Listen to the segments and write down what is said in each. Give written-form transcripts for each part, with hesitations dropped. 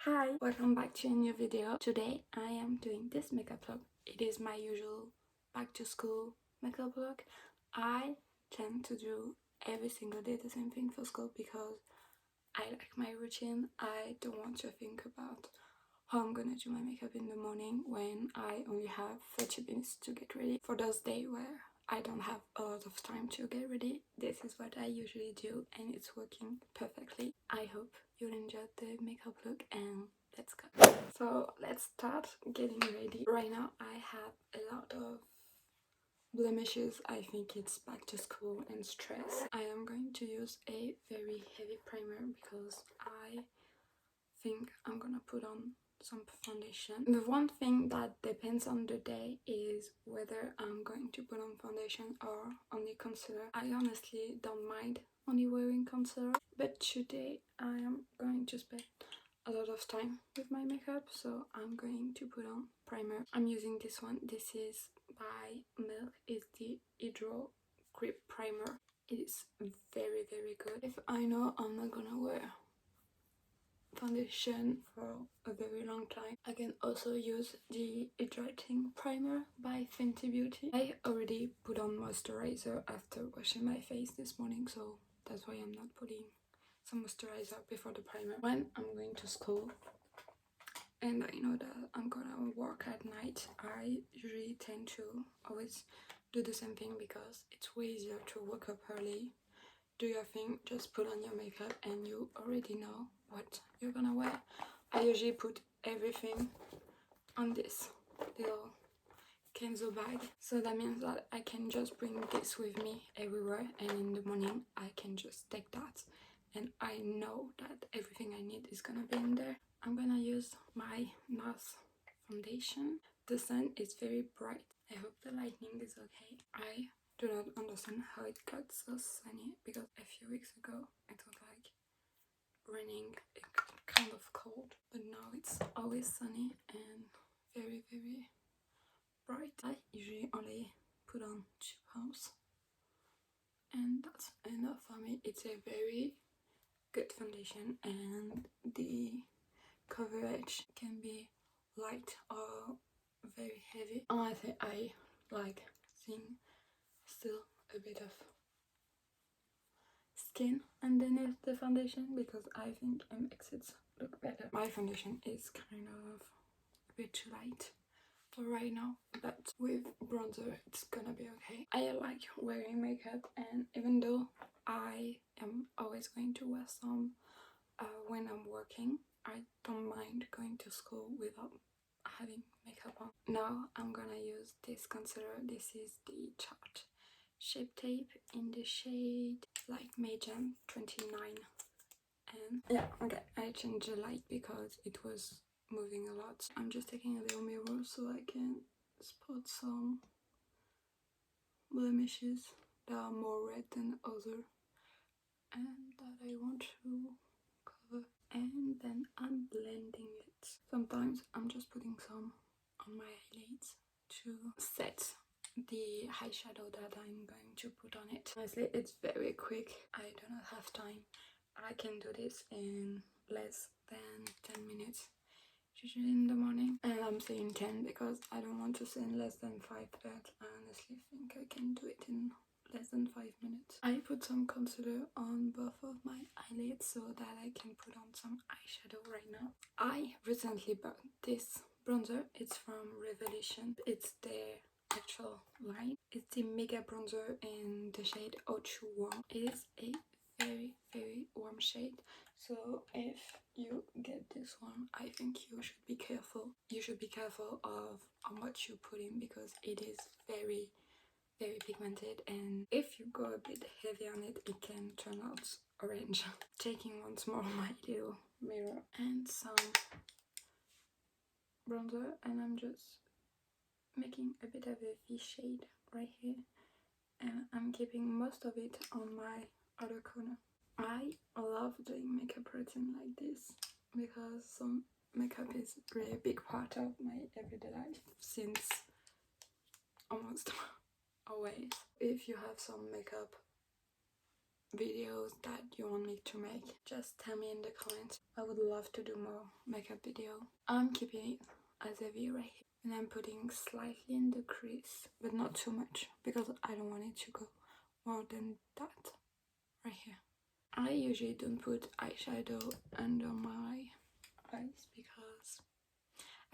Hi, welcome back to a new video. Today I am doing this makeup look. It is my usual back to school makeup look. I tend to do every single day the same thing for school because I like my routine. I don't want to think about how I'm gonna do my makeup in the morning when I only have 30 minutes to get ready. For those days where I don't have a lot of time to get ready, this is what I usually do and it's working perfectly. I hope you'll enjoy the makeup look and let's go. So let's start getting ready. Right now I have a lot of blemishes. I think it's back to school and stress. I am going to use a very heavy primer because I think I'm gonna put on some foundation. The one thing that depends on the day is whether I'm going to put on foundation or only concealer. I honestly don't mind only wearing concealer, but today I am going to spend a lot of time with my makeup, so I'm going to put on primer. I'm using this one. This is by Milk. It's the Hydro Grip Primer. It is very good. If I know I'm not gonna wear foundation for a very long time, I can also use the hydrating primer by Fenty Beauty. I already put on moisturizer after washing my face this morning, so that's why I'm not putting some moisturizer before the primer. When I'm going to school and I know that I'm gonna work at night, I usually tend to always do the same thing because it's way easier to wake up early, do your thing, just put on your makeup and you already know what you're gonna wear. I usually put everything on this little Kenzo bag, so that means that I can just bring this with me everywhere and in the morning I can just take that and I know that everything I need is gonna be in there. I'm gonna use my NARS foundation. The sun is very bright. I hope the lighting is okay. I do not understand how it got so sunny because a few weeks ago it was like raining, kind of cold, but now it's always sunny and very bright. I usually only put on 2 pumps and that's enough for me. It's a very good foundation and the coverage can be light or very heavy. I think I like seeing still a bit of skin underneath the foundation because I think it makes it look better. My foundation is kind of a bit too light for right now, but with bronzer it's gonna be okay. I like wearing makeup, and even though I am always going to wear some when I'm working, I don't mind going to school without having makeup on. Now I'm gonna use this concealer. This is the Tarte Shape Tape in the shade like Magenta 29. And yeah, okay, I changed the light because it was moving a lot. I'm just taking a little mirror so I can spot some blemishes that are more red than other and that I want to cover, and then I'm blending it. Sometimes I'm just putting some on my eyelids to set the eyeshadow that I'm going to put on it. Honestly, it's very quick. I do not have time. I can do this in less than 10 minutes, usually in the morning. And I'm saying 10 because I don't want to say in less than 5, but I honestly think I can do it in less than 5 minutes. I put some concealer on both of my eyelids so that I can put on some eyeshadow right now. I recently bought this bronzer. It's from Revolution. It's their actual line. It's the Mega Bronzer in the shade O2 Warm. It is a very warm shade, so if you get this one, I think you should be careful. You should be careful of how much you put in because it is very pigmented, and if you go a bit heavy on it, it can turn out orange. Taking once more my little mirror and some bronzer, and I'm just making a bit of a V shade right here, and I'm keeping most of it on my outer corner. I love doing makeup routine like this because some makeup is really a big part of my everyday life since almost always. If you have some makeup videos that you want me to make, just tell me in the comments. I would love to do more makeup video. I'm keeping it as heavy right here, and I'm putting slightly in the crease, but not too much because I don't want it to go more than that right here. I usually don't put eyeshadow under my eyes because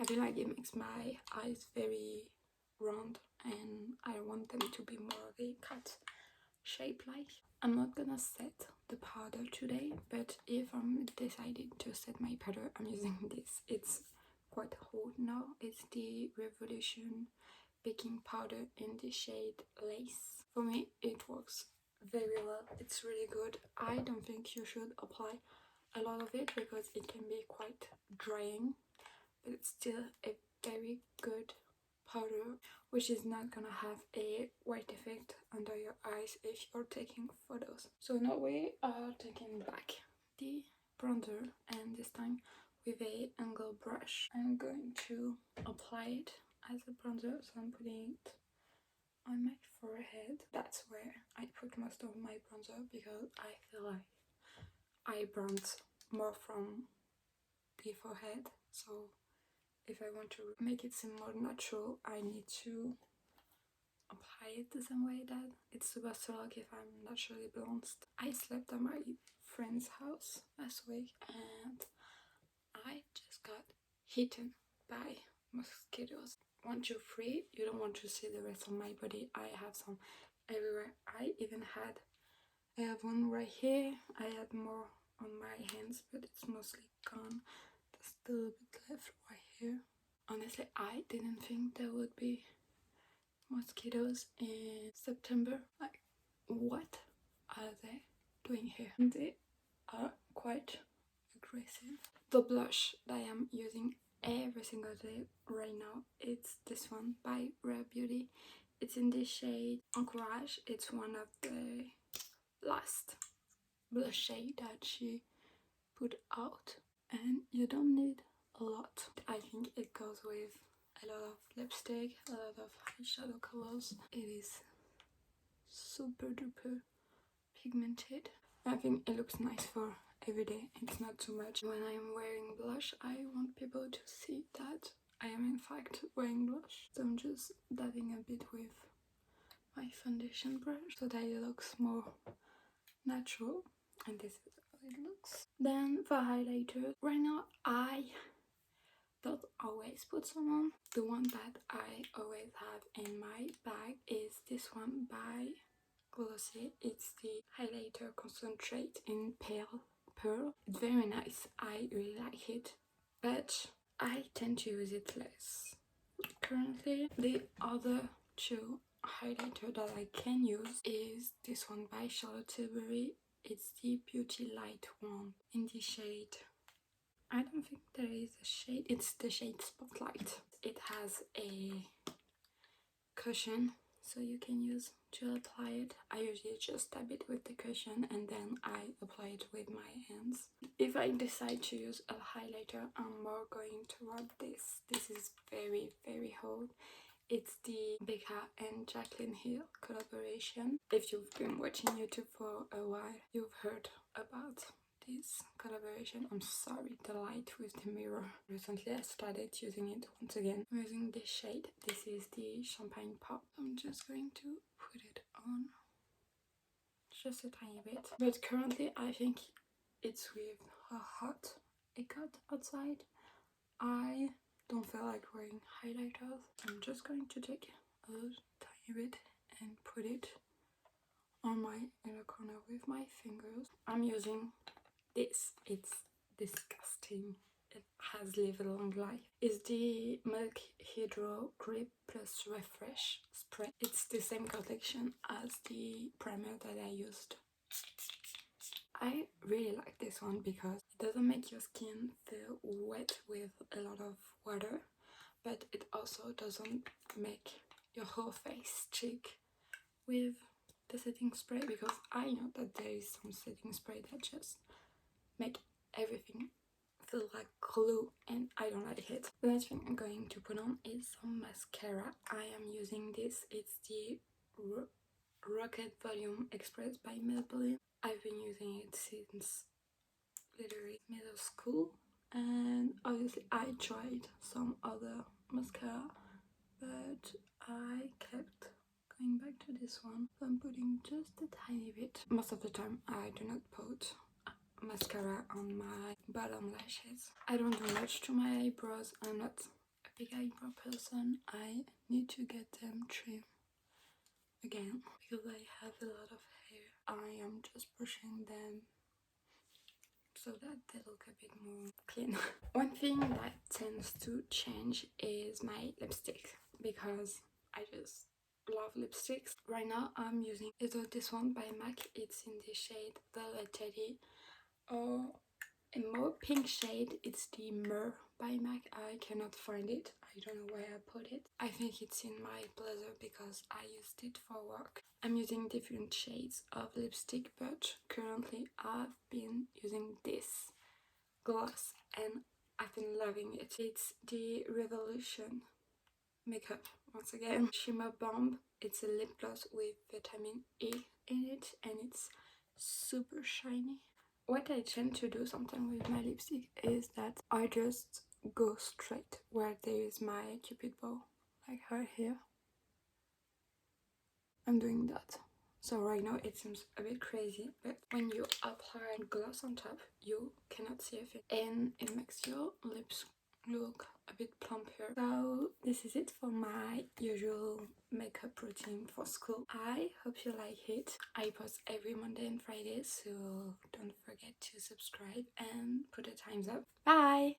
I feel like it makes my eyes very round and I want them to be more of a cut shape like. I'm not gonna set the powder today, but if I'm deciding to set my powder, I'm using this. It's quite hot now. It's the Revolution baking powder in the shade Lace. For me, it works very well. It's really good. I don't think you should apply a lot of it because it can be quite drying, but it's still a very good powder, which is not gonna have a white effect under your eyes if you're taking photos. So now we are taking back the bronzer, and this time with a angle brush I'm going to apply it as a bronzer. So I'm putting it on my forehead. That's where I put most of my bronzer because I feel like I bronze more from the forehead. So if I want to make it seem more natural, I need to apply it the same way that it's supposed to look if I'm naturally bronzed. I slept at my friend's house last week and I just got hit by mosquitoes. 1, 2, 3. You don't want to see the rest of my body. I have some everywhere. I have one right here. I had more on my hands, but it's mostly gone. There's still a bit left right here. Honestly, I didn't think there would be mosquitoes in September. Like, what are they doing here? They are quite aggressive. The blush that I am using every single day right now, it's this one by Rare Beauty. It's in the shade Encourage. It's one of the last blush shade that she put out, and you don't need a lot. I think it goes with a lot of lipstick, a lot of eyeshadow colors. It is super duper pigmented. I think it looks nice for every day. It's not too much. When I'm wearing blush, I want people to see that I am in fact wearing blush. So I'm just dabbing a bit with my foundation brush so that it looks more natural. And this is how it looks. Then for highlighter, right now I don't always put some on. The one that I always have in my bag is this one by Glossy. It's the highlighter concentrate in pale pearl. It's very nice. I really like it, but I tend to use it less currently. The other two highlighter that I can use is this one by Charlotte Tilbury. It's the Beauty Light one in the shade, I don't think there is a shade, it's the shade Spotlight. It has a cushion so you can use to apply it. I usually just dab it with the cushion and then I apply it with my hands. If I decide to use a highlighter, I'm more going toward this. This is very hot. It's the Becca and Jaclyn Hill collaboration. If you've been watching YouTube for a while, you've heard about this collaboration. I'm sorry, the light with the mirror. Recently I started using it once again. I'm using this shade. This is the Champagne Pop. I'm just going to put it on just a tiny bit. But currently I think it's with how hot it got outside. I don't feel like wearing highlighters. I'm just going to take a tiny bit and put it on my inner corner with my fingers. I'm using this. It's disgusting. It has lived a long life. It's the Milk Hydro Grip Plus Refresh spray. It's the same collection as the primer that I used. I really like this one because it doesn't make your skin feel wet with a lot of water, but it also doesn't make your whole face stick with the setting spray, because I know that there is some setting spray that just make everything feel like glue and I don't like it. The next thing I'm going to put on is some mascara. I am using this. It's the Rocket Volume Express by Maybelline. I've been using it since literally middle school, and obviously I tried some other mascara, but I kept going back to this one. So I'm putting just a tiny bit. Most of the time I do not put mascara on my bottom lashes. I don't do much to my eyebrows. I'm not a big eyebrow person. I need to get them trimmed again because I have a lot of hair. I am just brushing them so that they look a bit more clean. One thing that tends to change is my lipstick because I just love lipsticks. Right now I'm using either this one by MAC, it's in the shade Velvet Teddy, or a more pink shade, it's the Myrrh by MAC. I cannot find it, I don't know where I put it. I think it's in my blazer because I used it for work. I'm using different shades of lipstick, but currently I've been using this gloss and I've been loving it. It's the Revolution makeup once again. Shimmer Bomb. It's a lip gloss with vitamin E in it and it's super shiny. What I tend to do sometimes with my lipstick is that I just go straight where there is my cupid bow, like right here. I'm doing that. So right now it seems a bit crazy, but when you apply gloss on top, you cannot see a thing, and it makes your lips look a bit plumper. So this is it for my usual makeup routine for school. I hope you like it. I post every Monday and Friday, so don't forget to subscribe and put a thumbs up. Bye!